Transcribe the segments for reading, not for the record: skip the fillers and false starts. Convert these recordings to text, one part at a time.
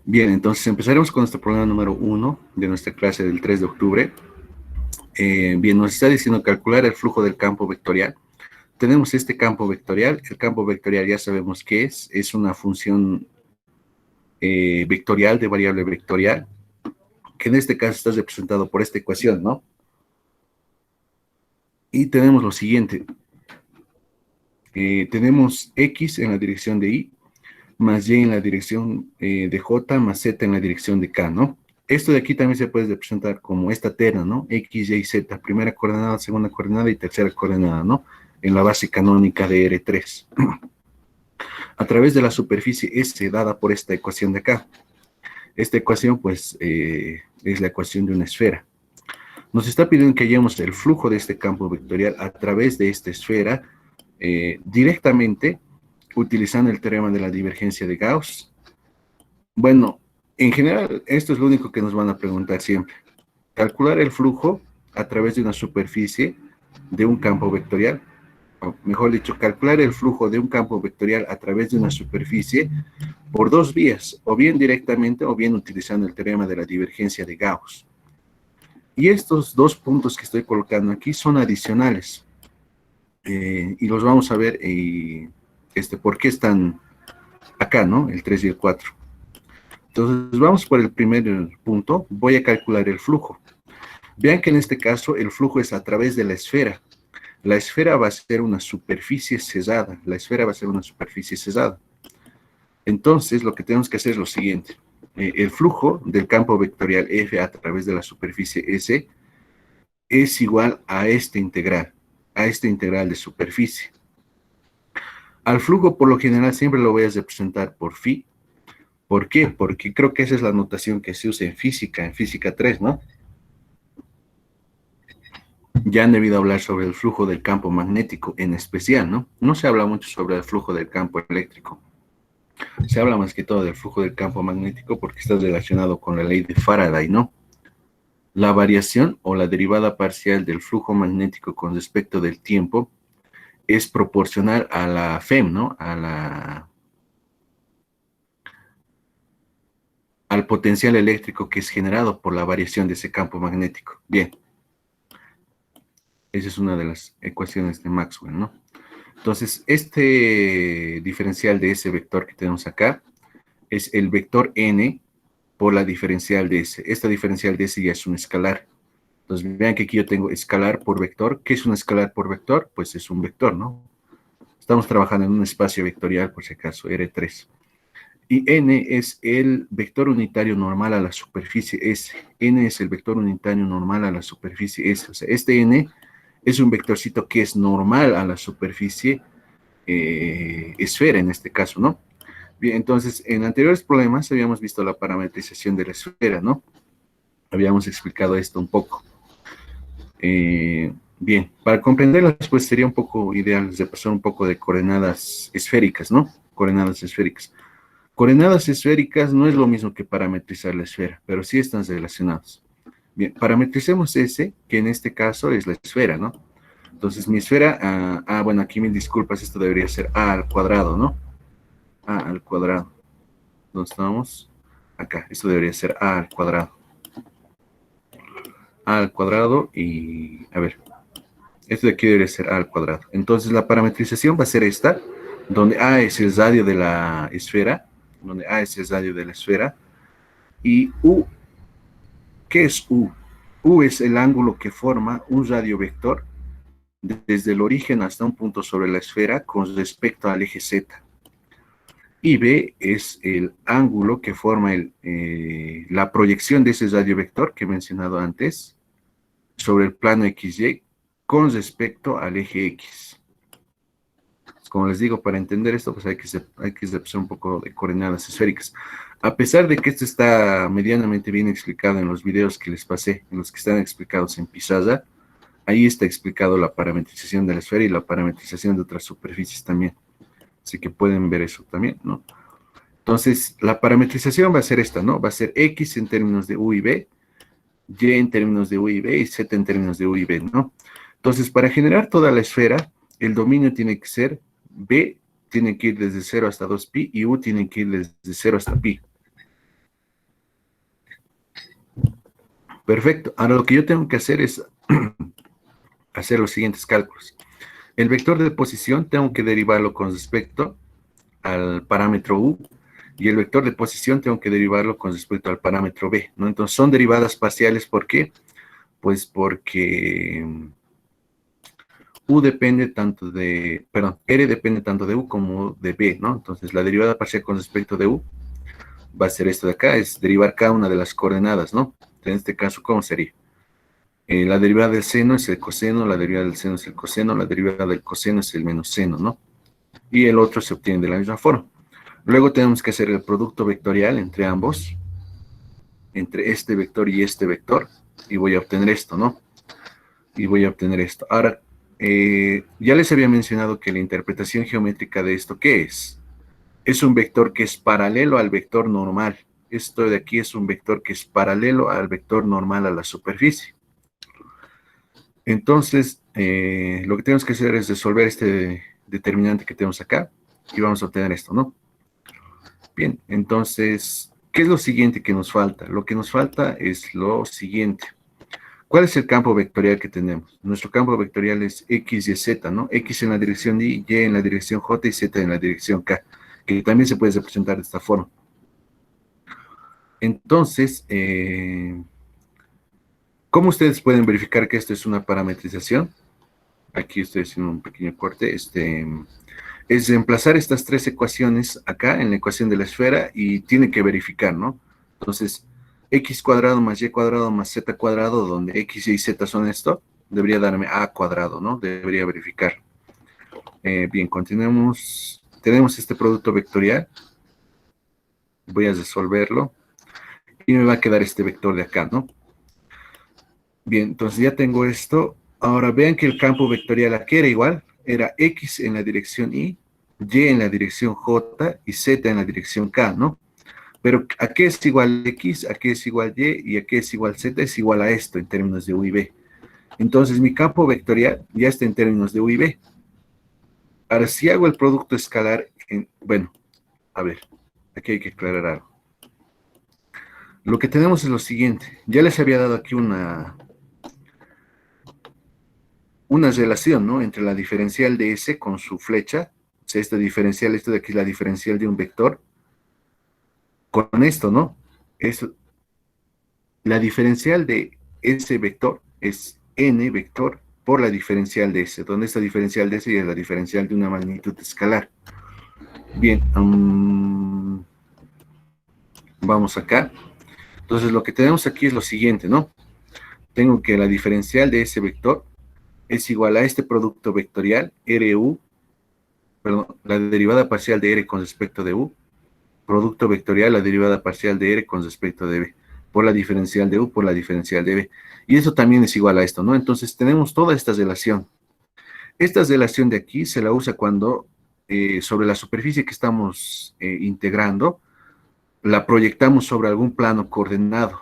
Bien, entonces empezaremos con nuestro problema número 1 de nuestra clase del 3 de octubre. Bien, nos está diciendo calcular el flujo del campo vectorial. Tenemos este campo vectorial. El campo vectorial ya sabemos qué es una función vectorial de variable vectorial, que en este caso está representado por esta ecuación, ¿no? Y tenemos lo siguiente. Tenemos x en la dirección de y, más y en la dirección de j, más z en la dirección de k, ¿no? Esto de aquí también se puede representar como esta terna, ¿no? X, Y, Z, primera coordenada, segunda coordenada y tercera coordenada, ¿no? En la base canónica de R3. A través de la superficie S dada por esta ecuación de acá. Esta ecuación, pues, es la ecuación de una esfera. Nos está pidiendo que hallemos el flujo de este campo vectorial a través de esta esfera directamente utilizando el teorema de la divergencia de Gauss. Bueno, en general, esto es lo único que nos van a preguntar siempre. Calcular el flujo a través de una superficie de un campo vectorial, o mejor dicho, calcular el flujo de un campo vectorial a través de una superficie por dos vías, o bien directamente o bien utilizando el teorema de la divergencia de Gauss. Y estos dos puntos que estoy colocando aquí son adicionales. Y los vamos a ver por qué están acá, ¿no? El 3 y el 4. Entonces, vamos por el primer punto. Voy a calcular el flujo. Vean que en este caso el flujo es a través de la esfera. La esfera va a ser una superficie cesada. La esfera va a ser una superficie cesada. Entonces, lo que tenemos que hacer es lo siguiente. El flujo del campo vectorial F a través de la superficie S es igual a este integral de superficie. Al flujo, por lo general, siempre lo voy a representar por phi. ¿Por qué? Porque creo que esa es la notación que se usa en física 3, ¿no? Ya han debido hablar sobre el flujo del campo magnético en especial, ¿no? No se habla mucho sobre el flujo del campo eléctrico. Se habla más que todo del flujo del campo magnético porque está relacionado con la ley de Faraday, ¿no? La variación o la derivada parcial del flujo magnético con respecto del tiempo es proporcional a la FEM, ¿no? Al potencial eléctrico que es generado por la variación de ese campo magnético. Bien. Esa es una de las ecuaciones de Maxwell, ¿no? Entonces, este diferencial de ese vector que tenemos acá es el vector n por la diferencial de ese. Esta diferencial de ese ya es un escalar. Entonces, vean que aquí yo tengo escalar por vector. ¿Qué es un escalar por vector? Pues es un vector, ¿no? Estamos trabajando en un espacio vectorial, por si acaso, R3. Y n es el vector unitario normal a la superficie S. N es el vector unitario normal a la superficie S. O sea, este n es un vectorcito que es normal a la superficie esfera en este caso, ¿no? Bien, entonces, en anteriores problemas habíamos visto la parametrización de la esfera, ¿no? Habíamos explicado esto un poco. Bien, para comprenderlas, pues sería un poco ideal repasar un poco de coordenadas esféricas, ¿no? Coordenadas esféricas. Coordenadas esféricas no es lo mismo que parametrizar la esfera, pero sí están relacionados. Bien, parametricemos ese, que en este caso es la esfera, ¿no? Entonces mi esfera, bueno, aquí mil disculpas, esto debería ser a al cuadrado, ¿no? A al cuadrado. ¿Dónde estamos? Acá, esto debería ser a al cuadrado. A al cuadrado y, a ver, esto de aquí debería ser a al cuadrado. Entonces la parametrización va a ser esta, donde a es el radio de la esfera, y u, ¿qué es u? U es el ángulo que forma un radio vector desde el origen hasta un punto sobre la esfera con respecto al eje Z. Y B es el ángulo que forma la proyección de ese radio vector que he mencionado antes sobre el plano XY con respecto al eje X. Como les digo, para entender esto, pues hay que hacer un poco de coordenadas esféricas. A pesar de que esto está medianamente bien explicado en los videos que les pasé, en los que están explicados en pizarra, ahí está explicado la parametrización de la esfera y la parametrización de otras superficies también. Así que pueden ver eso también, ¿no? Entonces, la parametrización va a ser esta, ¿no? Va a ser X en términos de U y B, Y en términos de U y B, y Z en términos de U y B, ¿no? Entonces, para generar toda la esfera, el dominio tiene que ser B, tiene que ir desde 0 hasta 2pi, y U tiene que ir desde 0 hasta pi. Perfecto. Ahora lo que yo tengo que hacer es hacer los siguientes cálculos. El vector de posición tengo que derivarlo con respecto al parámetro u, y el vector de posición tengo que derivarlo con respecto al parámetro b, ¿no? Entonces son derivadas parciales, ¿por qué? Pues porque u depende tanto de, perdón, r depende tanto de u como de b, ¿no? Entonces la derivada parcial con respecto de u va a ser esto de acá, es derivar cada una de las coordenadas, ¿no? En este caso, ¿cómo sería? La derivada del seno es el coseno, la derivada del seno es el coseno, la derivada del coseno es el menos seno, ¿no? Y el otro se obtiene de la misma forma. Luego tenemos que hacer el producto vectorial entre ambos, entre este vector y este vector, y voy a obtener esto, ¿no? Y voy a obtener esto. Ahora, ya les había mencionado que la interpretación geométrica de esto, ¿qué es? Es un vector que es paralelo al vector normal. Esto de aquí es un vector que es paralelo al vector normal a la superficie. Entonces, lo que tenemos que hacer es resolver este determinante que tenemos acá y vamos a obtener esto, ¿no? Bien, entonces, ¿qué es lo siguiente que nos falta? Lo que nos falta es lo siguiente. ¿Cuál es el campo vectorial que tenemos? Nuestro campo vectorial es X y Z, ¿no? X en la dirección Y en la dirección J y Z en la dirección K, que también se puede representar de esta forma. Entonces, ¿cómo ustedes pueden verificar que esto es una parametrización? Aquí estoy haciendo un pequeño corte. Es reemplazar estas tres ecuaciones acá en la ecuación de la esfera y tiene que verificar, ¿no? Entonces, x cuadrado más y cuadrado más z cuadrado, donde x, y z son esto, debería darme a cuadrado, ¿no? Debería verificar. Bien, continuemos. Tenemos este producto vectorial. Voy a resolverlo. Y me va a quedar este vector de acá, ¿no? Bien, entonces ya tengo esto. Ahora vean que el campo vectorial aquí era igual. Era x en la dirección y en la dirección j y z en la dirección k, ¿no? Pero ¿a qué es igual x? ¿A qué es igual y? ¿Y a qué es igual z? Es igual a esto en términos de u y b. Entonces mi campo vectorial ya está en términos de u y b. Ahora, si hago el producto escalar, bueno, a ver, aquí hay que aclarar algo. Lo que tenemos es lo siguiente. Ya les había dado aquí una relación, ¿no? Entre la diferencial de S con su flecha. O sea, esta diferencial, esto de aquí es la diferencial de un vector. Con esto, ¿no? Esto, la diferencial de ese vector es n vector por la diferencial de S, donde esta diferencial de S es la diferencial de una magnitud escalar. Bien, vamos acá. Entonces lo que tenemos aquí es lo siguiente, ¿no? Tengo que la diferencial de ese vector es igual a este producto vectorial, RU, perdón, la derivada parcial de R con respecto de U, producto vectorial, la derivada parcial de R con respecto de B, por la diferencial de U por la diferencial de B. Y eso también es igual a esto, ¿no? Entonces tenemos toda esta relación. Esta relación de aquí se la usa cuando sobre la superficie que estamos integrando, la proyectamos sobre algún plano coordenado.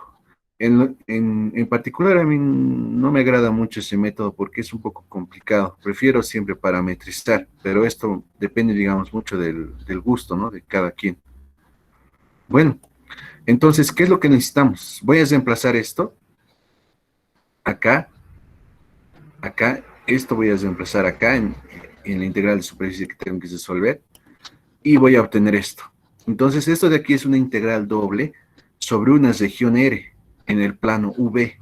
En particular, a mí no me agrada mucho ese método porque es un poco complicado. Prefiero siempre parametrizar, pero esto depende, digamos, mucho del gusto, ¿no? De cada quien. Bueno, entonces, ¿qué es lo que necesitamos? Voy a reemplazar esto acá, acá, esto voy a reemplazar acá en la integral de superficie que tengo que resolver y voy a obtener esto. Entonces, esto de aquí es una integral doble sobre una región R en el plano V.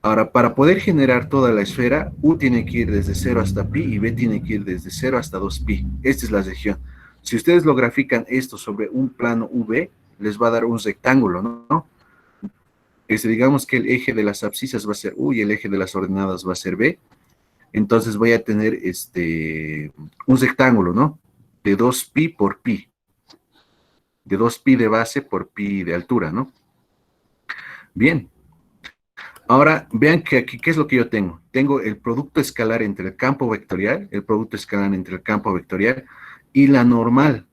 Ahora, para poder generar toda la esfera, U tiene que ir desde 0 hasta pi y B tiene que ir desde 0 hasta 2pi. Esta es la región. Si ustedes lo grafican esto sobre un plano V, les va a dar un rectángulo, ¿no? Digamos que el eje de las abscisas va a ser U y el eje de las ordenadas va a ser B. Entonces voy a tener un rectángulo, ¿no? De 2pi por pi. De 2pi de base por pi de altura, ¿no? Bien. Ahora, vean que aquí, ¿qué es lo que yo tengo? Tengo el producto escalar entre el campo vectorial, el producto escalar entre el campo vectorial y la normal,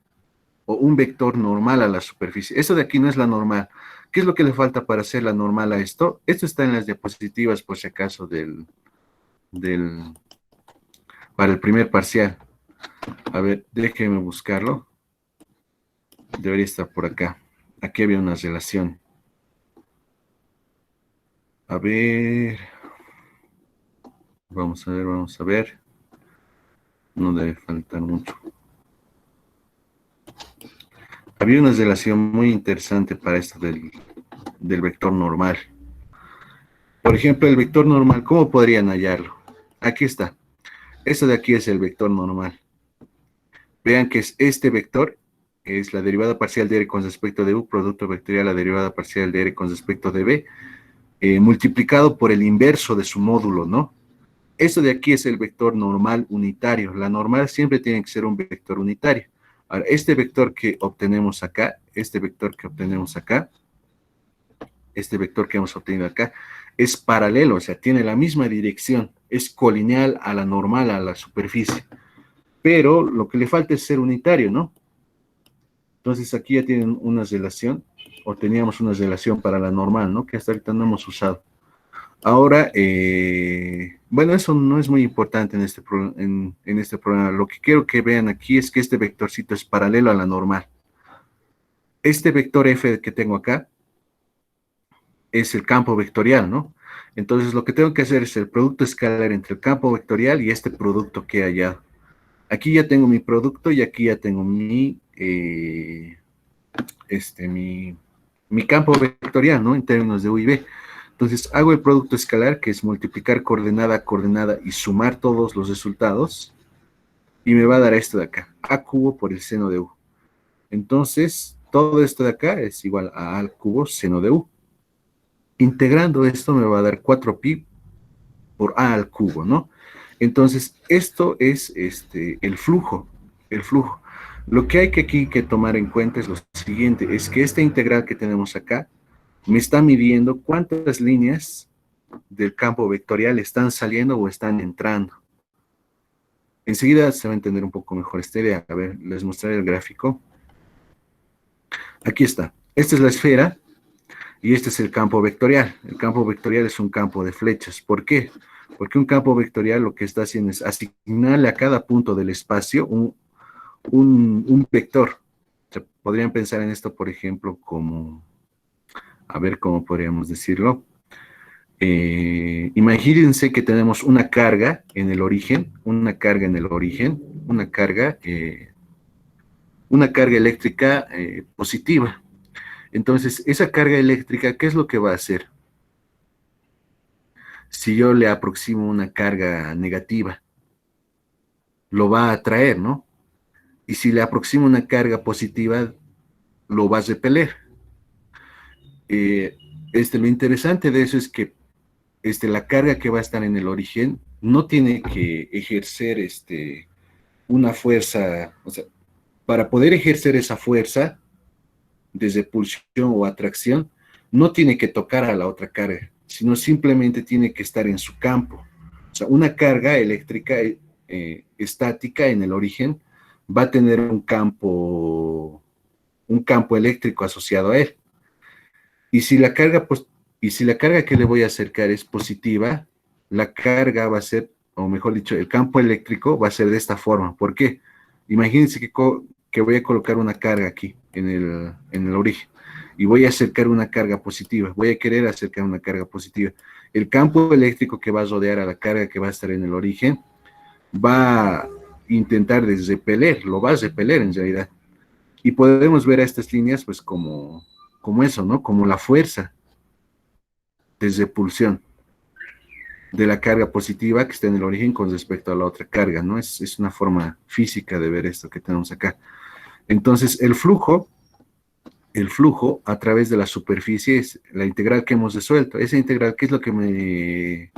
o un vector normal a la superficie. Eso de aquí no es la normal. ¿Qué es lo que le falta para hacer la normal a esto? Esto está en las diapositivas, por si acaso, del, para el primer parcial. A ver, déjenme buscarlo. Debería estar por acá. Aquí había una relación. A ver, vamos a ver, vamos a ver. No debe faltar mucho. Había una relación muy interesante para esto del vector normal. Por ejemplo, el vector normal, ¿cómo podrían hallarlo? Aquí está. Esto de aquí es el vector normal. Vean que es este vector, es la derivada parcial de R con respecto de U, producto vectorial, la derivada parcial de R con respecto de B, multiplicado por el inverso de su módulo, ¿no? Esto de aquí es el vector normal unitario. La normal siempre tiene que ser un vector unitario. Ahora, este vector que obtenemos acá, este vector que obtenemos acá, este vector que hemos obtenido acá, es paralelo, o sea, tiene la misma dirección, es colineal a la normal, a la superficie. Pero lo que le falta es ser unitario, ¿no? Entonces aquí ya tienen una relación, o teníamos una relación para la normal, ¿no? Que hasta ahorita no hemos usado. Ahora, bueno, eso no es muy importante en este programa. Lo que quiero que vean aquí es que este vectorcito es paralelo a la normal. Este vector f que tengo acá es el campo vectorial, ¿no? Entonces lo que tengo que hacer es el producto escalar entre el campo vectorial y este producto que he hallado. Aquí ya tengo mi producto y aquí ya tengo mi campo vectorial, ¿no? En términos de U y B. Entonces hago el producto escalar, que es multiplicar coordenada a coordenada y sumar todos los resultados, y me va a dar esto de acá, A cubo por el seno de U. Entonces, todo esto de acá es igual a A al cubo seno de U. Integrando esto me va a dar 4pi por A al cubo, ¿no? Entonces, esto es el flujo, el flujo. Lo que hay que aquí que tomar en cuenta es lo siguiente, es que esta integral que tenemos acá me está midiendo cuántas líneas del campo vectorial están saliendo o están entrando. Enseguida se va a entender un poco mejor esta idea. A ver, les mostraré el gráfico. Aquí está. Esta es la esfera y este es el campo vectorial. El campo vectorial es un campo de flechas. ¿Por qué? Porque un campo vectorial lo que está haciendo es asignarle a cada punto del espacio un vector. O sea, podrían pensar en esto, por ejemplo, como, a ver cómo podríamos decirlo. Imagínense que tenemos una carga en el origen, una carga eléctrica positiva. Entonces, esa carga eléctrica, ¿qué es lo que va a hacer? Si yo le aproximo una carga negativa, lo va a atraer, ¿no? Y si le aproximo una carga positiva, lo va a repeler. Eh, lo interesante de eso es que la carga que va a estar en el origen no tiene que ejercer una fuerza, o sea, para poder ejercer esa fuerza de repulsión o atracción, no tiene que tocar a la otra carga, sino simplemente tiene que estar en su campo. O sea, una carga eléctrica estática en el origen va a tener un campo eléctrico asociado a él. Y si la carga, pues, y si la carga que le voy a acercar es positiva, la carga va a ser, o mejor dicho, el campo eléctrico va a ser de esta forma. ¿Por qué? Imagínense que voy a colocar una carga aquí en el origen y voy a acercar una carga positiva. Voy a querer acercar una carga positiva. El campo eléctrico que va a rodear a la carga que va a estar en el origen va a intentar repeler, lo va a repeler en realidad. Y podemos ver a estas líneas pues como eso, ¿no? Como la fuerza de repulsión de la carga positiva que está en el origen con respecto a la otra carga, ¿no? Es una forma física de ver esto que tenemos acá. Entonces, el flujo a través de la superficie es la integral que hemos resuelto. Esa integral, qué es lo que me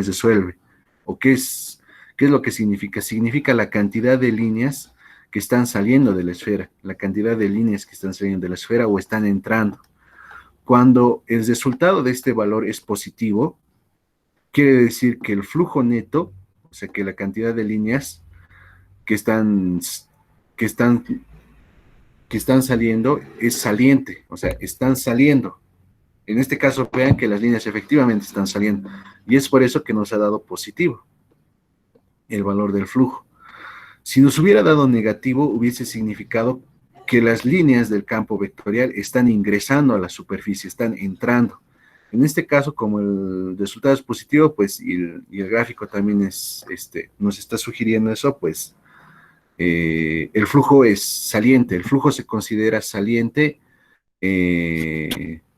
resuelve? ¿O qué es lo que significa? Significa la cantidad de líneas que están saliendo de la esfera, la cantidad de líneas que están saliendo de la esfera o están entrando. Cuando el resultado de este valor es positivo, quiere decir que el flujo neto, o sea, que la cantidad de líneas que están, que están, que están saliendo es saliente, o sea, están saliendo. En este caso, vean que las líneas efectivamente están saliendo. Y es por eso que nos ha dado positivo el valor del flujo. Si nos hubiera dado negativo, hubiese significado que las líneas del campo vectorial están ingresando a la superficie, están entrando. En este caso, como el resultado es positivo, pues, y el gráfico también es, nos está sugiriendo eso, pues, el flujo es saliente, el flujo se considera saliente,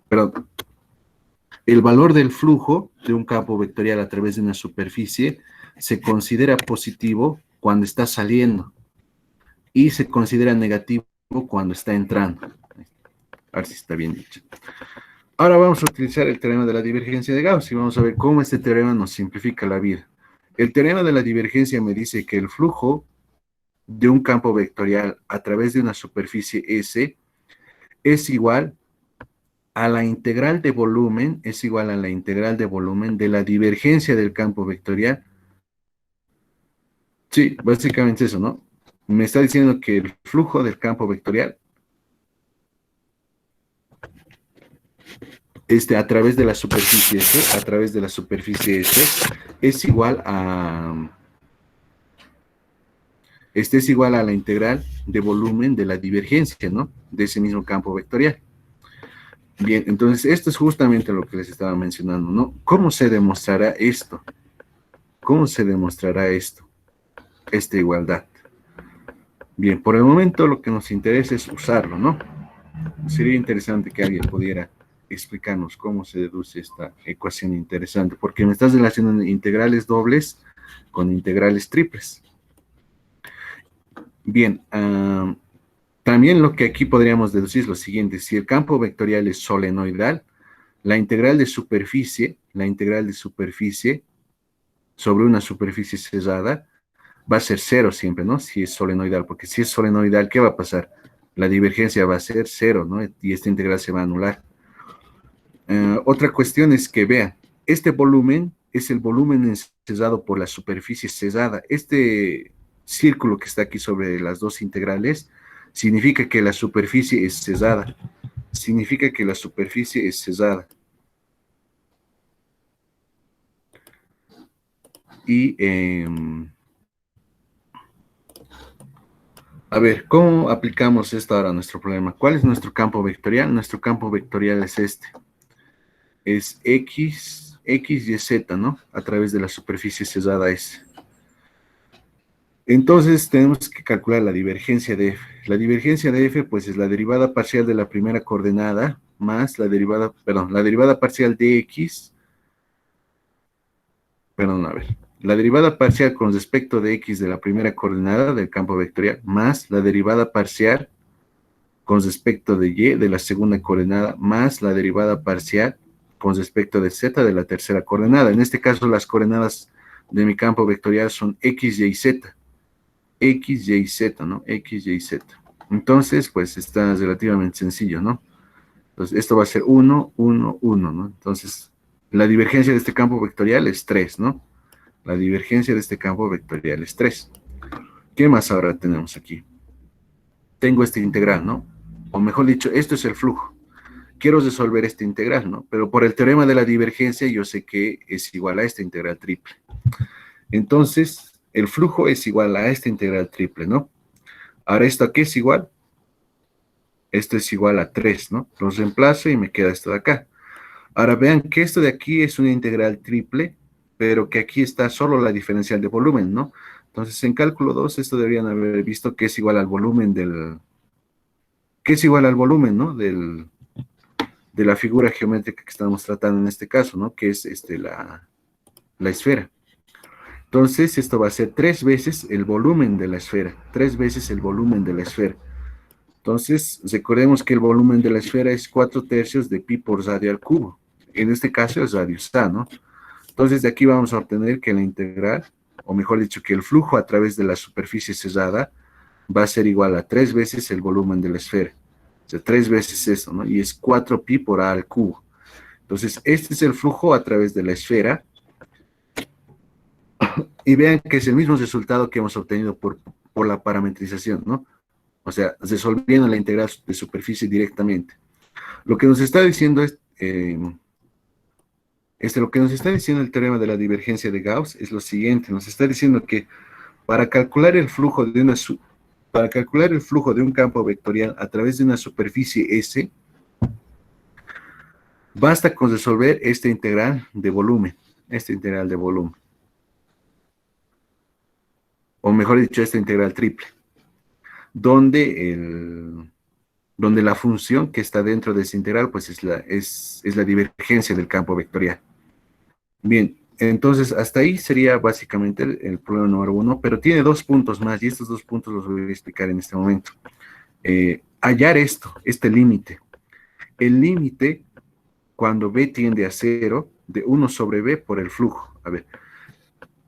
perdón, el valor del flujo de un campo vectorial a través de una superficie se considera positivo cuando está saliendo y se considera negativo cuando está entrando. A ver si está bien dicho. Ahora vamos a utilizar el teorema de la divergencia de Gauss y vamos a ver cómo este teorema nos simplifica la vida. El teorema de la divergencia me dice que el flujo de un campo vectorial a través de una superficie S es igual a la integral de volumen, es igual a la integral de volumen de la divergencia del campo vectorial. Sí, básicamente eso, ¿no? Me está diciendo que el flujo del campo vectorial a través de la superficie S, a través de la superficie S, es igual a, es igual a la integral de volumen de la divergencia, ¿no? De ese mismo campo vectorial. Bien, entonces esto es justamente lo que les estaba mencionando, ¿no? ¿Cómo se demostrará esto? ¿Cómo se demostrará esto? Esta igualdad. Bien, por el momento lo que nos interesa es usarlo, ¿no? Sería interesante que alguien pudiera explicarnos cómo se deduce esta ecuación interesante, porque me estás relacionando integrales dobles con integrales triples. Bien, también lo que aquí podríamos deducir es lo siguiente: si el campo vectorial es solenoidal, la integral de superficie sobre una superficie cerrada va a ser cero siempre, ¿no? Si es solenoidal, porque si es solenoidal, ¿qué va a pasar? La divergencia va a ser cero, ¿no? Y esta integral se va a anular. Otra cuestión es que vean, este volumen es el volumen cerrado por la superficie cerrada. Este círculo que está aquí sobre las dos integrales significa que la superficie es cerrada. Significa que la superficie es cerrada. Y, a ver, ¿cómo aplicamos esto ahora a nuestro problema? ¿Cuál es nuestro campo vectorial? Nuestro campo vectorial es este. Es X y Z, ¿no? A través de la superficie cerrada S. Entonces tenemos que calcular la divergencia de F. La divergencia de F, pues, es la derivada parcial de la primera coordenada más la derivada, perdón, la derivada parcial de X, perdón, a ver, la derivada parcial con respecto de X de la primera coordenada del campo vectorial más la derivada parcial con respecto de Y de la segunda coordenada más la derivada parcial con respecto de Z de la tercera coordenada. En este caso, las coordenadas de mi campo vectorial son X, Y, Z. X, Y, Z, ¿no? X, Y, Z. Entonces, pues está relativamente sencillo, ¿no? Entonces, esto va a ser 1, 1, 1, ¿no? Entonces, la divergencia de este campo vectorial es 3, ¿no? La divergencia de este campo vectorial es 3. ¿Qué más ahora tenemos aquí? Tengo esta integral, ¿no? O mejor dicho, esto es el flujo. Quiero resolver esta integral, ¿no? Pero por el teorema de la divergencia yo sé que es igual a esta integral triple. Entonces, el flujo es igual a esta integral triple, ¿no? Ahora, ¿esto a qué es igual? Esto es igual a 3, ¿no? Los reemplazo y me queda esto de acá. Ahora vean que esto de aquí es una integral triple, pero que aquí está solo la diferencial de volumen, ¿no? Entonces, en cálculo 2, esto deberían haber visto que es igual al volumen que es igual al volumen, ¿no? De la figura geométrica que estamos tratando en este caso, ¿no? Que es la esfera. Entonces, esto va a ser 3 veces el volumen de la esfera, 3 veces el volumen de la esfera. Entonces, recordemos que el volumen de la esfera es 4/3 de pi por radio al cubo. En este caso es radius A, ¿no? Entonces, de aquí vamos a obtener que la integral, o mejor dicho, que el flujo a través de la superficie cerrada va a ser igual a 3 veces el volumen de la esfera. O sea, 3 veces eso, ¿no? Y es 4 pi por A al cubo. Entonces, este es el flujo a través de la esfera. Y vean que es el mismo resultado que hemos obtenido por la parametrización, ¿no? O sea, resolviendo la integral de superficie directamente. Lo que nos está diciendo lo que nos está diciendo el teorema de la divergencia de Gauss es lo siguiente: nos está diciendo que para calcular el flujo para calcular el flujo de un campo vectorial a través de una superficie S, Basta con resolver esta integral de volumen, o mejor dicho, esta integral triple, donde, donde la función que está dentro de esa integral, pues es la divergencia del campo vectorial. Bien, entonces hasta ahí sería básicamente el problema número uno, pero tiene dos puntos más, y estos dos puntos los voy a explicar en este momento. Hallar este límite. El límite, cuando B tiende a cero, de 1 sobre B por el flujo. A ver,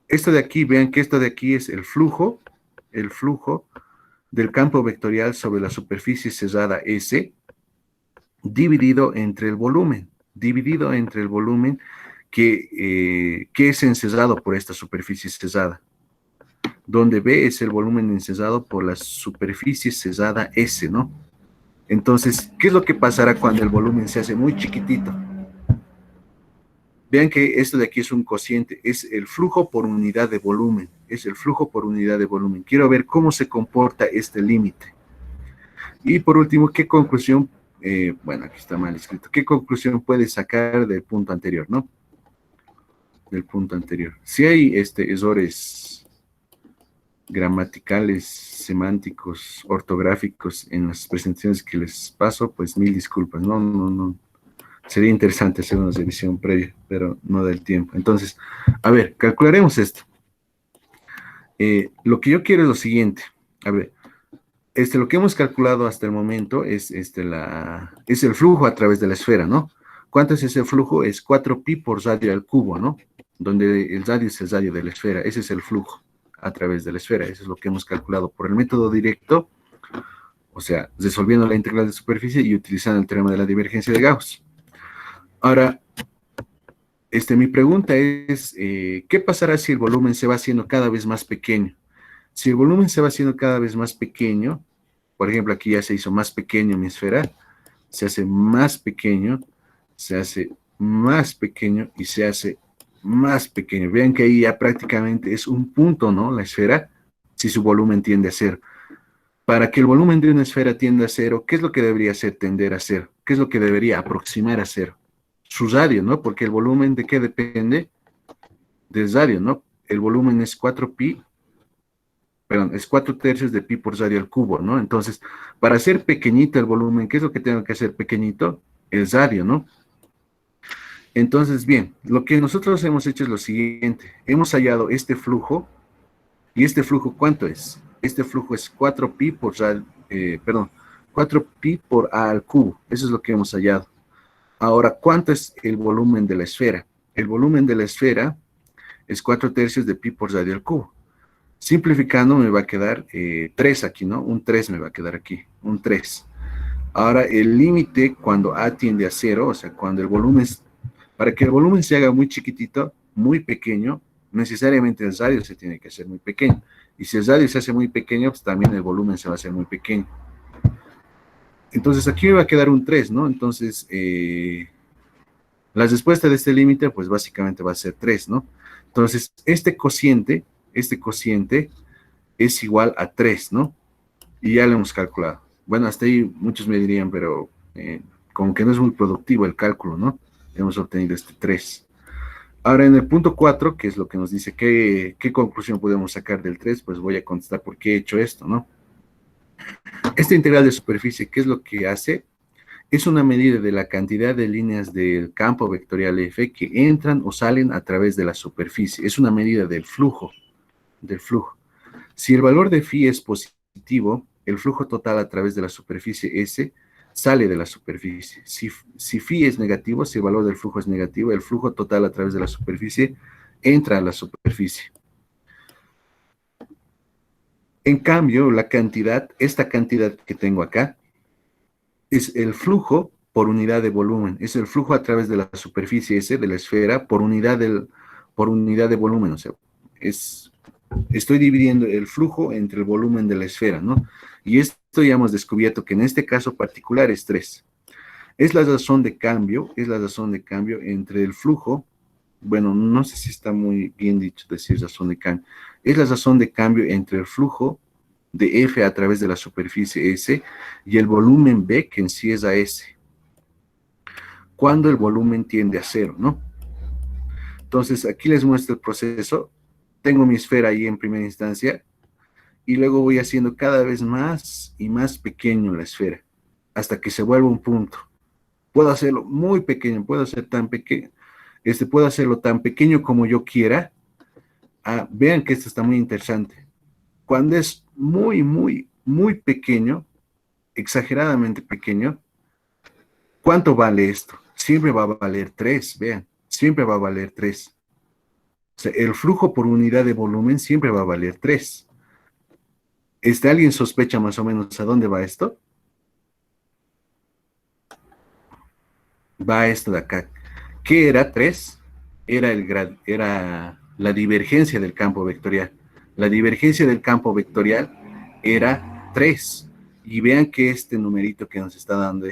esto de aquí, vean que esto de aquí es el flujo del campo vectorial sobre la superficie cerrada S, dividido entre el volumen que es encerrado por esta superficie cerrada, donde B es el volumen encerrado por la superficie cerrada S, ¿no? Entonces, ¿qué es lo que pasará cuando el volumen se hace muy chiquitito? Vean que esto de aquí es un cociente, es el flujo por unidad de volumen, es el flujo por unidad de volumen. Quiero ver cómo se comporta este límite. Y por último, ¿qué conclusión, bueno, aquí está mal escrito, qué conclusión puedes sacar del punto anterior, ¿no? Del punto anterior. Si hay errores gramaticales, semánticos, ortográficos en las presentaciones que les paso, pues mil disculpas, no. Sería interesante hacer una revisión previa, pero no del tiempo. Entonces, a ver, calcularemos esto. Lo que yo quiero es lo siguiente. A ver, lo que hemos calculado hasta el momento es el flujo a través de la esfera, ¿no? ¿Cuánto es ese flujo? Es 4pi por radio al cubo, ¿no? Donde el radio es el radio de la esfera. Ese es el flujo a través de la esfera. Eso es lo que hemos calculado por el método directo, o sea, resolviendo la integral de superficie y utilizando el teorema de la divergencia de Gauss. Ahora, mi pregunta es, ¿qué pasará si el volumen se va haciendo cada vez más pequeño? Si el volumen se va haciendo cada vez más pequeño, por ejemplo, aquí ya se hizo más pequeño mi esfera, se hace más pequeño, se hace más pequeño y se hace más pequeño. Vean que ahí ya prácticamente es un punto, ¿no? La esfera, si su volumen tiende a cero. Para que el volumen de una esfera tienda a cero, ¿qué es lo que debería hacer, tender a cero? ¿Qué es lo que debería aproximar a cero? Su radio, ¿no? Porque el volumen de qué depende? Del radio, ¿no? El volumen es 4pi, perdón, es 4 tercios de pi por radio al cubo, ¿no? Entonces, para hacer pequeñito el volumen, ¿qué es lo que tengo que hacer pequeñito? El radio, ¿no? Entonces, bien, lo que nosotros hemos hecho es lo siguiente. Hemos hallado este flujo, y este flujo, ¿cuánto es? Este flujo es 4pi por radio, perdón, 4pi por a al cubo. Eso es lo que hemos hallado. Ahora, ¿cuánto es el volumen de la esfera? El volumen de la esfera es 4 tercios de pi por radio al cubo. Simplificando me va a quedar 3 aquí, ¿no? Un 3 me va a quedar aquí, un 3. Ahora, el límite cuando A tiende a 0, o sea, cuando el volumen, para que el volumen se haga muy chiquitito, muy pequeño, necesariamente el radio se tiene que hacer muy pequeño. Y si el radio se hace muy pequeño, pues también el volumen se va a hacer muy pequeño. Entonces, aquí me va a quedar un 3, ¿no? Entonces, la respuesta de este límite, pues básicamente va a ser 3, ¿no? Entonces, este cociente es igual a 3, ¿no? Y ya lo hemos calculado. Bueno, hasta ahí muchos me dirían, pero como que no es muy productivo el cálculo, ¿no? Hemos obtenido este 3. Ahora, en el punto 4, que es lo que nos dice qué conclusión podemos sacar del 3, pues voy a contestar por qué he hecho esto, ¿no? Esta integral de superficie, ¿qué es lo que hace? Es una medida de la cantidad de líneas del campo vectorial F que entran o salen a través de la superficie. Es una medida del flujo, Si el valor de phi es positivo, el flujo total a través de la superficie S sale de la superficie. Si phi es negativo, si el valor del flujo es negativo, el flujo total a través de la superficie entra a la superficie. En cambio, esta cantidad que tengo acá, es el flujo por unidad de volumen, es el flujo a través de la superficie S, de la esfera, por unidad de volumen, o sea, estoy dividiendo el flujo entre el volumen de la esfera, ¿no? Y esto ya hemos descubierto que en este caso particular es 3. Es la razón de cambio entre el flujo, bueno, no sé si está muy bien dicho decir razón de cambio, es la razón de cambio entre el flujo de F a través de la superficie S y el volumen B, que en sí es a S. cuando el volumen tiende a cero, ¿no? Entonces, aquí les muestro el proceso. Tengo mi esfera ahí en primera instancia y luego voy haciendo cada vez más y más pequeño la esfera hasta que se vuelva un punto. Puedo hacerlo muy pequeño, puedo hacer tan pequeño, puedo hacerlo tan pequeño como yo quiera. Vean que esto está muy interesante. Cuando es muy, muy, muy pequeño, exageradamente pequeño, ¿cuánto vale esto? Siempre va a valer 3, vean, siempre va a valer 3. O sea, el flujo por unidad de volumen siempre va a valer 3. ¿Alguien sospecha más o menos a dónde va esto? Va esto de acá. ¿Qué era 3? Era la divergencia del campo vectorial. La divergencia del campo vectorial era 3. Y vean que este numerito que nos está dando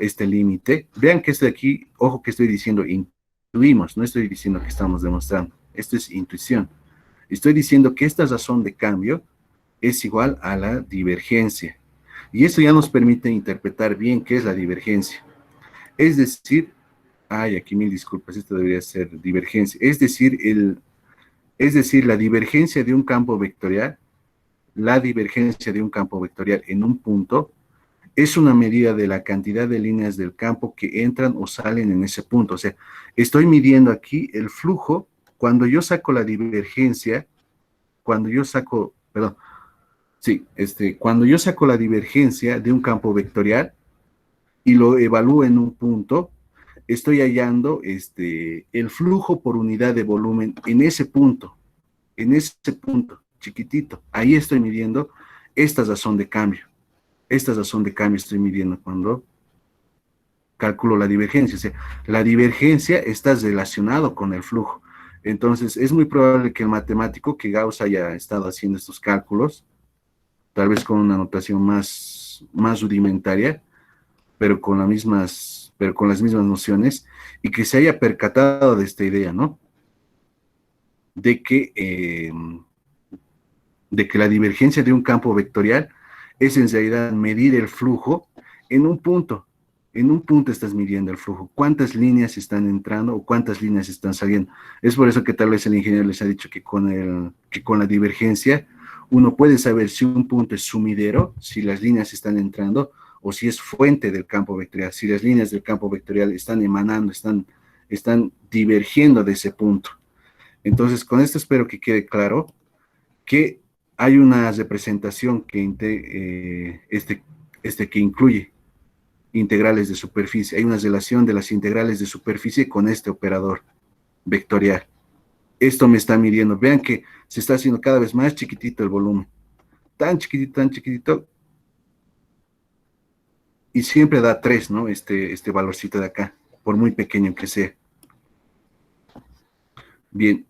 este límite, vean que este de aquí, ojo que estoy diciendo, intuimos, no estoy diciendo que estamos demostrando. Esto es intuición. Estoy diciendo que esta razón de cambio es igual a la divergencia. Y eso ya nos permite interpretar bien qué es la divergencia. Es decir, aquí mil disculpas, esto debería ser divergencia. Es decir, la divergencia de un campo vectorial, la divergencia de un campo vectorial en un punto es una medida de la cantidad de líneas del campo que entran o salen en ese punto. O sea, estoy midiendo aquí el flujo. Cuando yo saco la divergencia, cuando yo saco la divergencia de un campo vectorial y lo evalúo en un punto, estoy hallando el flujo por unidad de volumen en ese punto chiquitito. Ahí estoy midiendo esta razón de cambio. Esta razón de cambio estoy midiendo cuando calculo la divergencia. O sea, la divergencia está relacionado con el flujo. Entonces, es muy probable que el matemático, que Gauss haya estado haciendo estos cálculos, tal vez con una notación más rudimentaria, pero con las mismas nociones, y que se haya percatado de esta idea, ¿no? De que la divergencia de un campo vectorial es en realidad medir el flujo en un punto. En un punto estás midiendo el flujo. ¿Cuántas líneas están entrando o cuántas líneas están saliendo? Es por eso que tal vez el ingeniero les ha dicho que con la divergencia uno puede saber si un punto es sumidero, si las líneas están entrando, o si es fuente del campo vectorial, si las líneas del campo vectorial están emanando, están divergiendo de ese punto. Entonces, con esto espero que quede claro que hay una representación que incluye integrales de superficie. Hay una relación de las integrales de superficie con este operador vectorial. Esto me está midiendo. Vean que se está haciendo cada vez más chiquitito el volumen. Tan chiquitito. Y siempre da 3, ¿no? Este valorcito de acá, por muy pequeño que sea. Bien.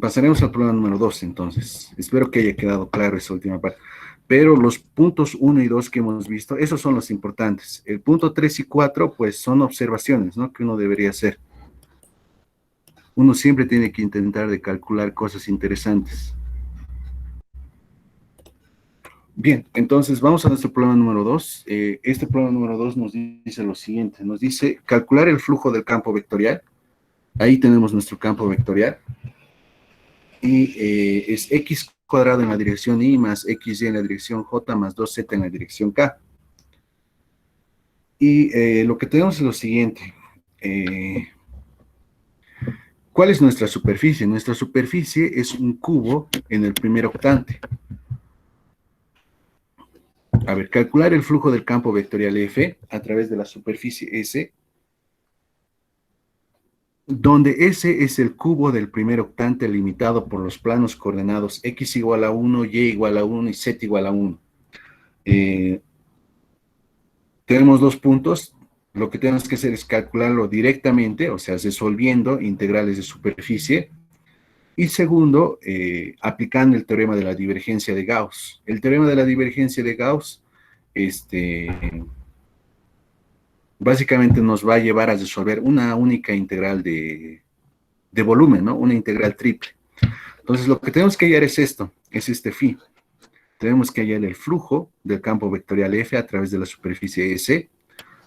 Pasaremos al problema número 2, entonces. Espero que haya quedado claro esa última parte. Pero los puntos 1 y 2 que hemos visto, esos son los importantes. El punto 3 y 4, pues son observaciones, ¿no? Que uno debería hacer. Uno siempre tiene que intentar de calcular cosas interesantes. Bien, entonces vamos a nuestro problema número 2. Este problema número 2 nos dice lo siguiente. Nos dice calcular el flujo del campo vectorial. Ahí tenemos nuestro campo vectorial. Y es x cuadrado en la dirección y más xy en la dirección j más 2z en la dirección k. Y lo que tenemos es lo siguiente. ¿Cuál es nuestra superficie? Nuestra superficie es un cubo en el primer octante. A ver, calcular el flujo del campo vectorial F a través de la superficie S, donde S es el cubo del primer octante limitado por los planos coordenados x igual a 1, y igual a 1 y z igual a 1. Tenemos 2 puntos. Lo que tenemos que hacer es calcularlo directamente, o sea, resolviendo integrales de superficie. Y segundo, aplicando el teorema de la divergencia de Gauss. El teorema de la divergencia de Gauss, básicamente nos va a llevar a resolver una única integral de volumen, ¿no? Una integral triple. Entonces, lo que tenemos que hallar es esto, es este phi. tenemos que hallar el flujo del campo vectorial F a través de la superficie S,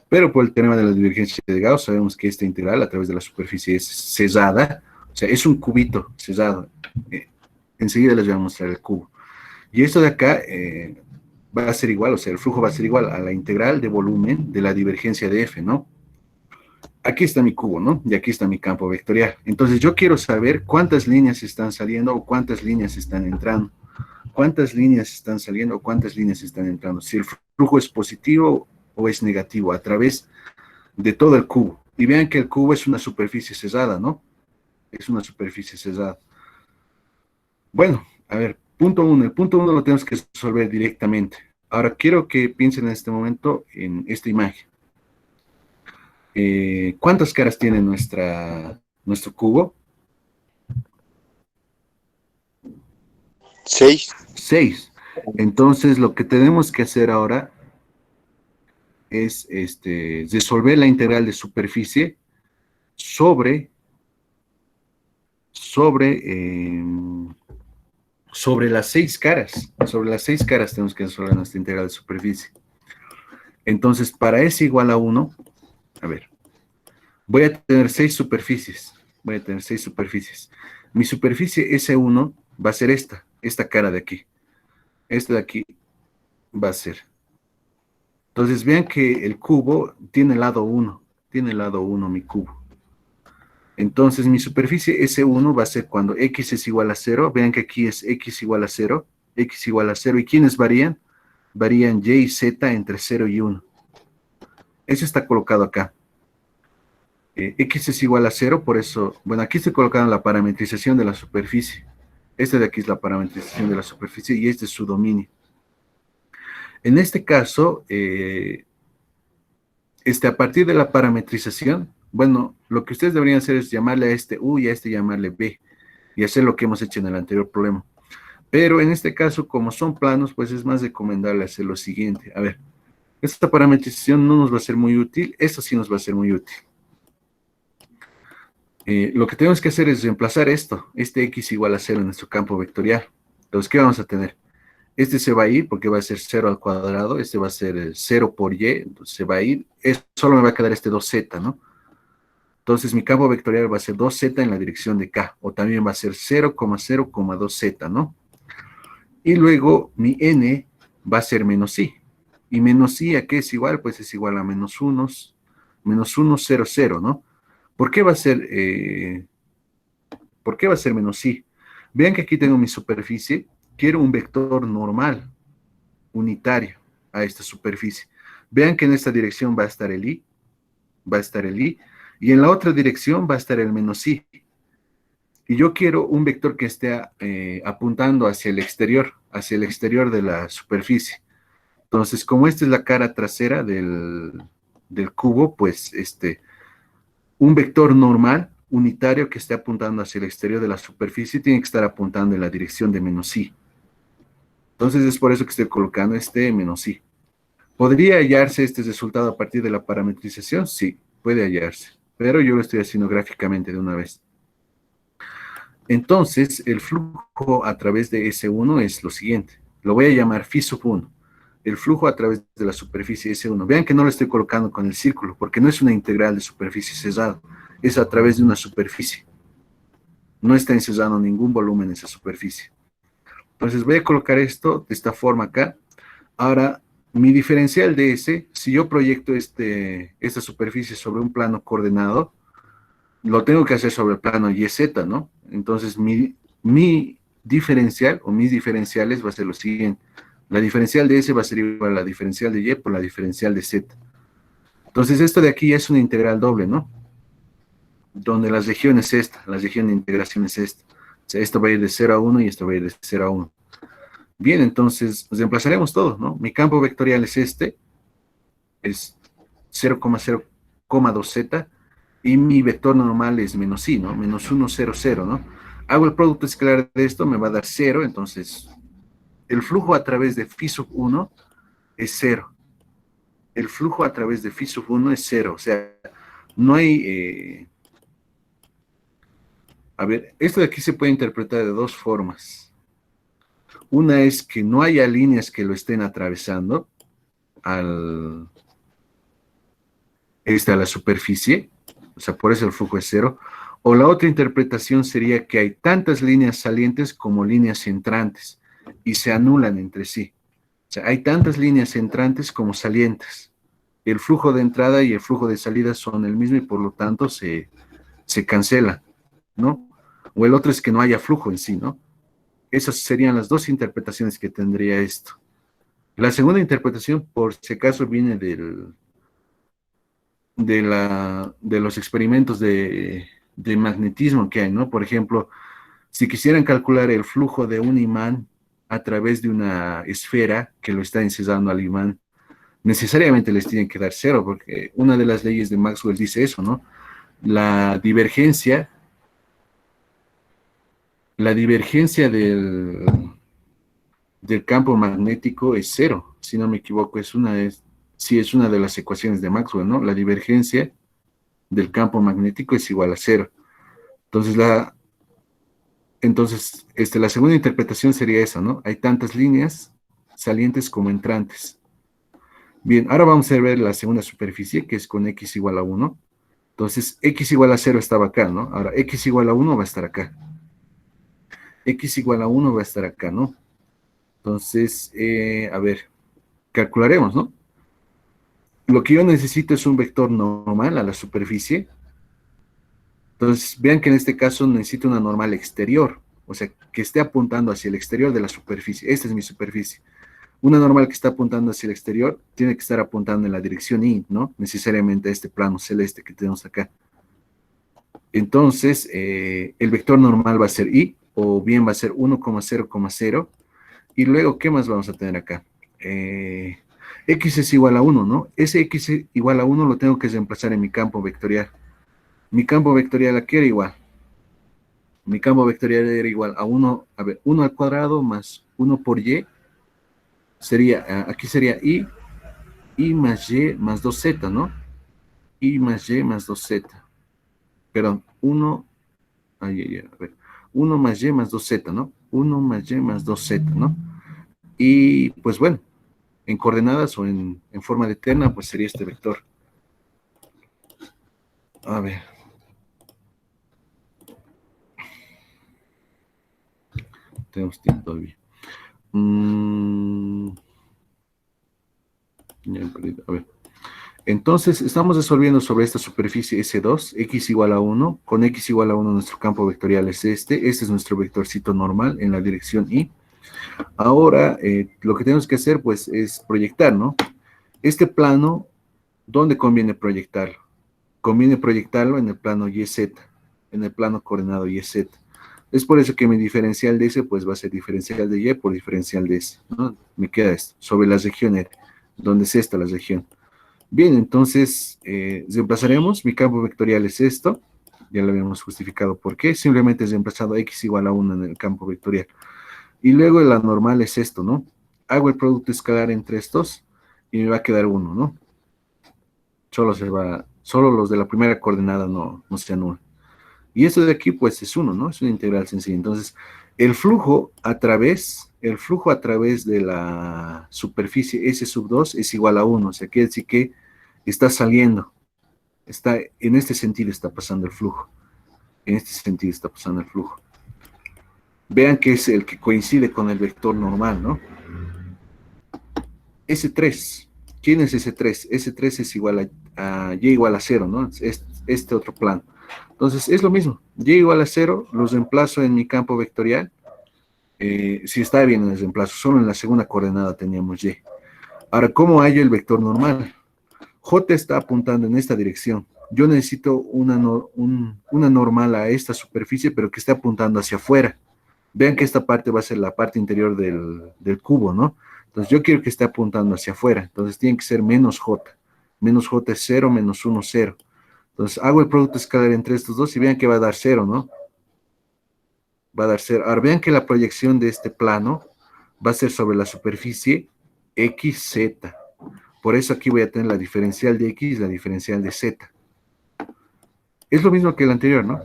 pero por el teorema de la divergencia de Gauss sabemos que esta integral a través de la superficie es cesada, o sea, es un cubito cesado. Enseguida les voy a mostrar el cubo. Y esto de acá va a ser igual, o sea, el flujo va a ser igual a la integral de volumen de la divergencia de F, ¿no? Aquí está mi cubo, ¿no? Y aquí está mi campo vectorial. Entonces yo quiero saber cuántas líneas están saliendo o cuántas líneas están entrando. Cuántas líneas están saliendo o cuántas líneas están entrando. Si el flujo es positivo o es negativo a través de todo el cubo. Y vean que el cubo es una superficie cesada, ¿no? Es una superficie cesada. Bueno, a ver, punto uno. El punto uno lo tenemos que resolver directamente. Ahora quiero que piensen en este momento en esta imagen. ¿Cuántas caras tiene nuestro cubo? 6. 6. Entonces, lo que tenemos que hacer ahora es resolver la integral de superficie sobre, sobre, eh, sobre las 6 caras. Sobre las 6 caras tenemos que resolver nuestra integral de superficie. Entonces, para S igual a 1, a ver, voy a tener 6 superficies. Voy a tener 6 superficies. Mi superficie S1 va a ser esta cara de aquí. Esta de aquí va a ser. Entonces vean que el cubo tiene el lado 1. Tiene el lado 1 mi cubo. Entonces mi superficie S1 va a ser cuando X es igual a 0. Vean que aquí es X igual a 0. X igual a 0. ¿Y quiénes varían? Varían Y y Z entre 0 y 1. Eso está colocado acá. X es igual a 0, por eso, bueno, aquí estoy colocando la parametrización de la superficie. Este de aquí es la parametrización de la superficie y este es su dominio. En este caso, a partir de la parametrización, bueno, lo que ustedes deberían hacer es llamarle a este U y a este llamarle B, y hacer lo que hemos hecho en el anterior problema. Pero en este caso, como son planos, pues es más recomendable hacer lo siguiente. A ver, esta parametrización no nos va a ser muy útil, esto sí nos va a ser muy útil. Lo que tenemos que hacer es reemplazar este X igual a 0 en nuestro campo vectorial. Entonces, ¿qué vamos a tener? Este se va a ir porque va a ser 0 al cuadrado, este va a ser 0 por Y, entonces se va a ir, solo me va a quedar este 2Z, ¿no? Entonces mi campo vectorial va a ser 2Z en la dirección de K, o también va a ser 0,0,2Z, ¿no? Y luego mi N va a ser menos I. Y menos I, ¿a qué es igual? Pues es igual a menos 1, 0, 0, ¿no? ¿Por qué va a ser, ¿por qué va a ser menos I? Vean que aquí tengo mi superficie, quiero un vector normal, unitario, a esta superficie. Vean que en esta dirección va a estar el I, y en la otra dirección va a estar el menos I. Y yo quiero un vector que esté apuntando hacia el exterior de la superficie. Entonces, como esta es la cara trasera del cubo, pues un vector normal, unitario, que esté apuntando hacia el exterior de la superficie, tiene que estar apuntando en la dirección de menos I. Entonces, es por eso que estoy colocando este menos I. ¿Podría hallarse este resultado a partir de la parametrización? Sí, puede hallarse, pero yo lo estoy haciendo gráficamente de una vez. Entonces, el flujo a través de S1 es lo siguiente. Lo voy a llamar phi sub 1. El flujo a través de la superficie S1. Vean que no lo estoy colocando con el círculo, porque no es una integral de superficie cesada. Es a través de una superficie. No está encesando ningún volumen en esa superficie. Entonces, voy a colocar esto de esta forma acá. Ahora, mi diferencial de S, si yo proyecto esta superficie sobre un plano coordenado, lo tengo que hacer sobre el plano YZ, ¿no? Entonces, mi diferencial o mis diferenciales va a ser lo siguiente. La diferencial de S va a ser igual a la diferencial de Y por la diferencial de Z. Entonces, esto de aquí es una integral doble, ¿no? Donde la región es esta, la región de integración es esta. O sea, esto va a ir de 0 a 1 y esto va a ir de 0 a 1. Bien, entonces, reemplazaremos todo, ¿no? Mi campo vectorial es es 0,0,2Z, y mi vector normal es menos I, ¿no? Menos 1, 0, 0, ¿no? Hago el producto escalar de esto, me va a dar 0, entonces el flujo a través de phi sub 1 es 0. El flujo a través de phi sub 1 es 0, o sea, no hay... a ver, esto de aquí se puede interpretar de dos formas. Una es que no haya líneas que lo estén atravesando al, a la superficie, o sea, por eso el flujo es cero. O la otra interpretación sería que hay tantas líneas salientes como líneas entrantes y se anulan entre sí. O sea, hay tantas líneas entrantes como salientes. El flujo de entrada y el flujo de salida son el mismo y por lo tanto se cancela, ¿no? O el otro es que no haya flujo en sí, ¿no? Esas serían las dos interpretaciones que tendría esto. La segunda interpretación, por si acaso, viene de los experimentos de magnetismo que hay, ¿no? Por ejemplo, si quisieran calcular el flujo de un imán a través de una esfera que lo está incisando al imán, necesariamente les tienen que dar cero, porque una de las leyes de Maxwell dice eso, ¿no? La divergencia, la divergencia del campo magnético es cero, si no me equivoco, sí, es una de las ecuaciones de Maxwell, ¿no? La divergencia del campo magnético es igual a cero. Entonces, la segunda interpretación sería esa, ¿no? Hay tantas líneas salientes como entrantes. Bien, ahora vamos a ver la segunda superficie, que es con x igual a 1. Entonces, x igual a 0 estaba acá, ¿no? Ahora, x igual a 1 va a estar acá. X igual a 1 va a estar acá, ¿no? Entonces, a ver, calcularemos, ¿no? Lo que yo necesito es un vector normal a la superficie. Entonces, vean que en este caso necesito una normal exterior, o sea, que esté apuntando hacia el exterior de la superficie. Esta es mi superficie. Una normal que está apuntando hacia el exterior tiene que estar apuntando en la dirección Y, ¿no? Necesariamente a este plano celeste que tenemos acá. Entonces, el vector normal va a ser Y, o bien va a ser 1,0,0. Y luego, ¿qué más vamos a tener acá? X es igual a 1, ¿no? Ese X igual a 1 lo tengo que reemplazar en mi campo vectorial. Mi campo vectorial aquí era igual. Mi campo vectorial era igual a 1, a ver, 1 al cuadrado más 1 por Y. Aquí sería Y más Y más 2Z, ¿no? Y más Y más 2Z. Perdón, 1, a ver, 1 más Y más 2Z, ¿no? 1 más Y más 2Z, ¿no? Y pues bueno, en coordenadas o en forma de terna, pues sería este vector. A ver. Tenemos tiempo todavía. A ver. Entonces, estamos resolviendo sobre esta superficie S2, x igual a 1. Con x igual a 1 nuestro campo vectorial es este. Este es nuestro vectorcito normal en la dirección Y. Ahora, lo que tenemos que hacer, pues, es proyectar, ¿no? Este plano, ¿dónde conviene proyectarlo? Conviene proyectarlo en el plano YZ, en el plano coordenado YZ. Es por eso que mi diferencial de S, pues, va a ser diferencial de Y por diferencial de S, ¿no? Me queda esto, sobre la región R, donde es esta la región. Bien, entonces, reemplazaremos, mi campo vectorial es esto, ya lo habíamos justificado por qué, simplemente he reemplazado x igual a 1 en el campo vectorial. Y luego la normal es esto, ¿no? Hago el producto escalar entre estos y me va a quedar 1, ¿no? Solo los de la primera coordenada no se anulan. Y esto de aquí, pues, es 1, ¿no? Es una integral sencilla. Entonces, el flujo a través de la superficie S sub 2 es igual a 1. O sea, quiere decir que está saliendo. En este sentido está pasando el flujo. En este sentido está pasando el flujo. Vean que es el que coincide con el vector normal, ¿no? S3. ¿Quién es S3? S3 es igual a Y igual a 0, ¿no? Es este otro plano. Entonces, es lo mismo. Y igual a 0, los reemplazo en mi campo vectorial. Si está bien en el reemplazo, solo en la segunda coordenada teníamos Y. Ahora, ¿cómo hallo el vector normal? J está apuntando en esta dirección. Yo necesito una normal a esta superficie, pero que esté apuntando hacia afuera. Vean que esta parte va a ser la parte interior del cubo, ¿no? Entonces yo quiero que esté apuntando hacia afuera. Entonces tiene que ser menos J. Menos J es 0, menos 1, 0. Entonces hago el producto escalar entre estos dos y vean que va a dar 0, ¿no? Va a dar 0. Ahora vean que la proyección de este plano va a ser sobre la superficie XZ. Por eso aquí voy a tener la diferencial de X y la diferencial de Z. Es lo mismo que el anterior, ¿no?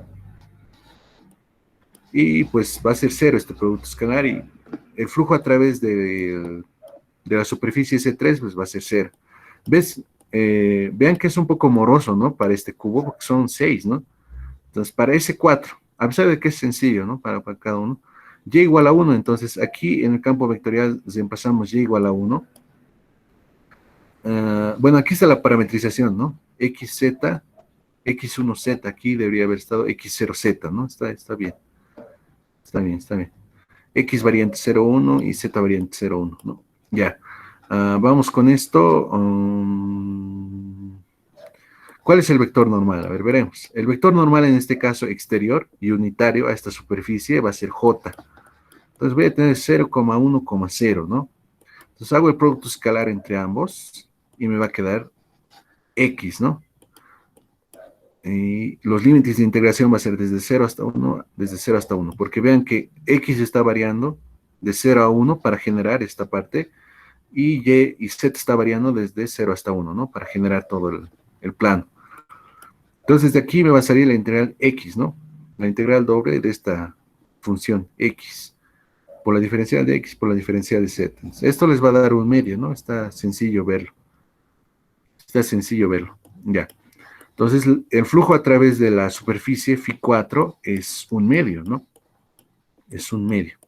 Y pues va a ser 0 este producto escalar y el flujo a través de la superficie S3 pues va a ser 0. ¿Ves? Vean que es un poco moroso, ¿no? Para este cubo, porque son 6, ¿no? Entonces, para S4, a pesar de que es sencillo, ¿no? Para cada uno, y igual a 1, entonces aquí en el campo vectorial reemplazamos y igual a 1. Bueno, aquí está la parametrización, ¿no? XZ, X1Z, aquí debería haber estado X0Z, ¿no? Está bien, está bien, está bien. X variante 0,1 y Z variante 0,1, ¿no? Ya. Vamos con esto. ¿Cuál es el vector normal? A ver, veremos. El vector normal en este caso exterior y unitario a esta superficie va a ser J. Entonces voy a tener 0,1,0, ¿no? Entonces hago el producto escalar entre ambos y me va a quedar X, ¿no? Y los límites de integración va a ser desde 0 hasta 1, desde 0 hasta 1, porque vean que X está variando de 0 a 1 para generar esta parte, y Y y Z está variando desde 0 hasta 1, ¿no? Para generar todo el plano. Entonces de aquí me va a salir la integral X, ¿no? La integral doble de esta función X, por la diferencial de X por la diferencial de Z. Entonces, esto les va a dar un medio, ¿no? Está sencillo verlo. Está sencillo verlo, ya. Entonces, el flujo a través de la superficie Φ4 es un medio, ¿no? Es un medio.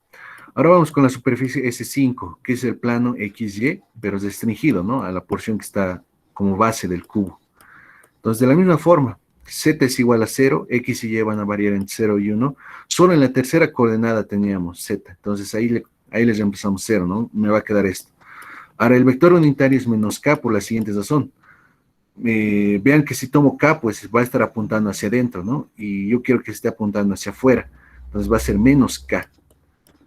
Ahora vamos con la superficie S5, que es el plano XY, pero es restringido, ¿no? A la porción que está como base del cubo. Entonces, de la misma forma, Z es igual a 0, X y Y van a variar entre 0 y 1. Solo en la tercera coordenada teníamos Z. Entonces, ahí les reemplazamos 0, ¿no? Me va a quedar esto. Ahora, el vector unitario es menos K por la siguiente razón. Vean que si tomo K, pues va a estar apuntando hacia adentro, ¿no? Y yo quiero que esté apuntando hacia afuera. Entonces va a ser menos K.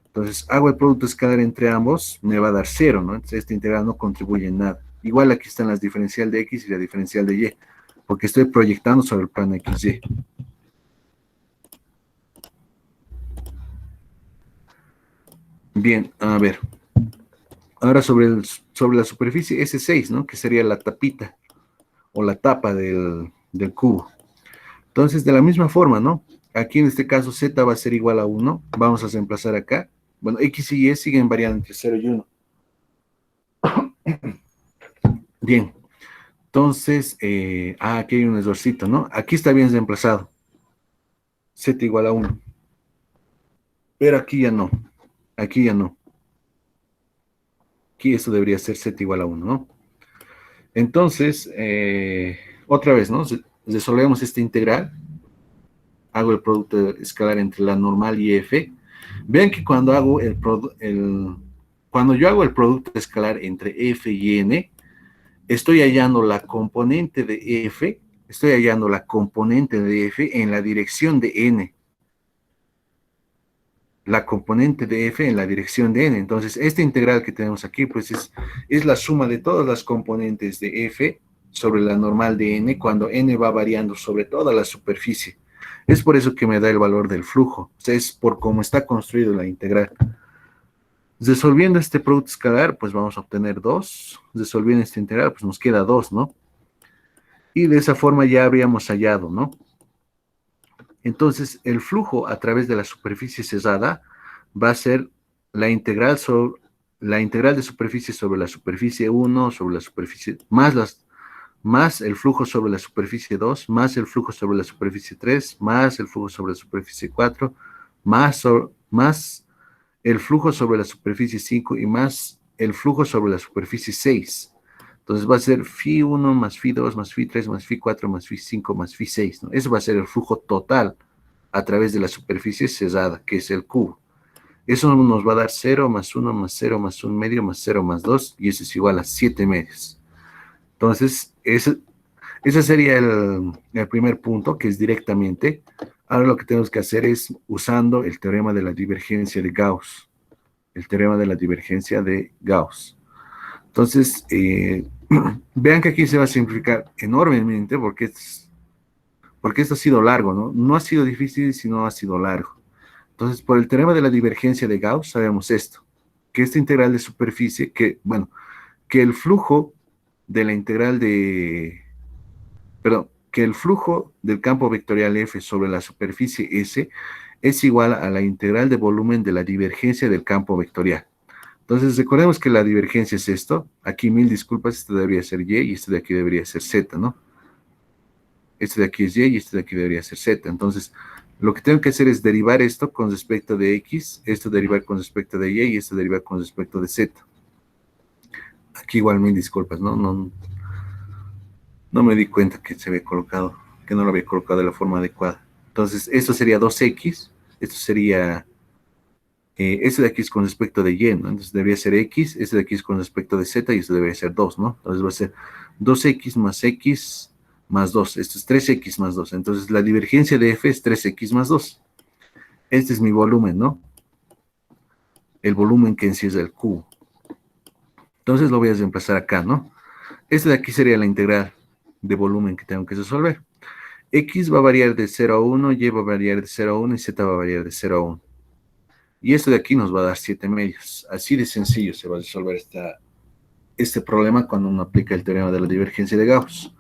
Entonces hago el producto escalar entre ambos, me va a dar 0, ¿no? Entonces esta integral no contribuye en nada. Igual aquí están las diferencial de X y la diferencial de Y, porque estoy proyectando sobre el plano XY. Bien, a ver. Ahora sobre la superficie S6, ¿no? Que sería la tapita o la tapa del cubo. Entonces, de la misma forma, ¿no? Aquí en este caso Z va a ser igual a 1. Vamos a reemplazar acá. Bueno, X y Y siguen variando entre 0 y 1. Bien. Entonces, aquí hay un errorcito, ¿no? Aquí está bien reemplazado. Z igual a 1. Pero aquí ya no. Aquí ya no. Aquí esto debería ser Z igual a 1, ¿no? Entonces, otra vez, ¿no? Resolvemos esta integral. Hago el producto escalar entre la normal y F. Vean que cuando cuando yo hago el producto escalar entre F y N, estoy hallando la componente de F, en la dirección de N. La componente de F en la dirección de N. Entonces, esta integral que tenemos aquí, pues es la suma de todas las componentes de F sobre la normal de N, cuando N va variando sobre toda la superficie. Es por eso que me da el valor del flujo. O sea, es por cómo está construido la integral. Resolviendo este producto escalar, pues vamos a obtener 2. Resolviendo esta integral, pues nos queda 2, ¿no? Y de esa forma ya habríamos hallado, ¿no? Entonces, el flujo a través de la superficie cerrada va a ser la integral de superficie sobre la superficie 1, sobre la superficie, más el flujo sobre la superficie 2, más el flujo sobre la superficie 3, más el flujo sobre la superficie 4, más el flujo sobre la superficie 5 y más el flujo sobre la superficie 6. Entonces va a ser Φ1 más Φ2 más Φ3 más Φ4 más Φ5 más Φ6, ¿no? Eso va a ser el flujo total a través de la superficie cerrada, que es el cubo. Eso nos va a dar 0 más 1 más 0 más 1 medio más 0 más 2, y eso es igual a 7 medios. Entonces, ese sería el primer punto, que es directamente. Ahora lo que tenemos que hacer es usando el teorema de la divergencia de Gauss. El teorema de la divergencia de Gauss. Entonces, vean que aquí se va a simplificar enormemente porque esto ha sido largo, ¿no? No ha sido difícil, sino ha sido largo. Entonces, por el teorema de la divergencia de Gauss, sabemos esto, que esta integral de superficie, que el flujo de la integral de, perdón, que el flujo del campo vectorial F sobre la superficie S es igual a la integral de volumen de la divergencia del campo vectorial. Entonces, recordemos que la divergencia es esto. Aquí, mil disculpas, esto debería ser Y y esto de aquí debería ser Z, ¿no? Este de aquí es Y y este de aquí debería ser Z. Entonces, lo que tengo que hacer es derivar esto con respecto de X, esto derivar con respecto de Y y esto derivar con respecto de Z. Aquí igual mil disculpas, ¿no? No me di cuenta que se había colocado, que no lo había colocado de la forma adecuada. Entonces, esto sería 2X, esto sería, esto de aquí es con respecto de Y, ¿no? Entonces debería ser X, esto de aquí es con respecto de Z y esto debería ser 2, ¿no? Entonces va a ser 2X más 2, esto es 3X más 2. Entonces la divergencia de F es 3X más 2. Este es mi volumen, ¿no? El volumen que encierra el cubo. Entonces lo voy a reemplazar acá, ¿no? Este de aquí sería la integral de volumen que tengo que resolver. X va a variar de 0 a 1, Y va a variar de 0 a 1 y Z va a variar de 0 a 1. Y esto de aquí nos va a dar 7 medios. Así de sencillo se va a resolver este problema cuando uno aplica el teorema de la divergencia de Gauss.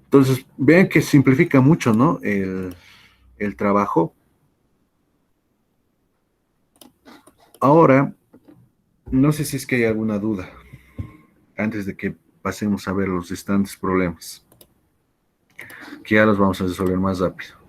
Entonces, vean que simplifica mucho, ¿no? El trabajo. Ahora, no sé si es que hay alguna duda antes de que pasemos a ver los restantes problemas, que ya los vamos a resolver más rápido.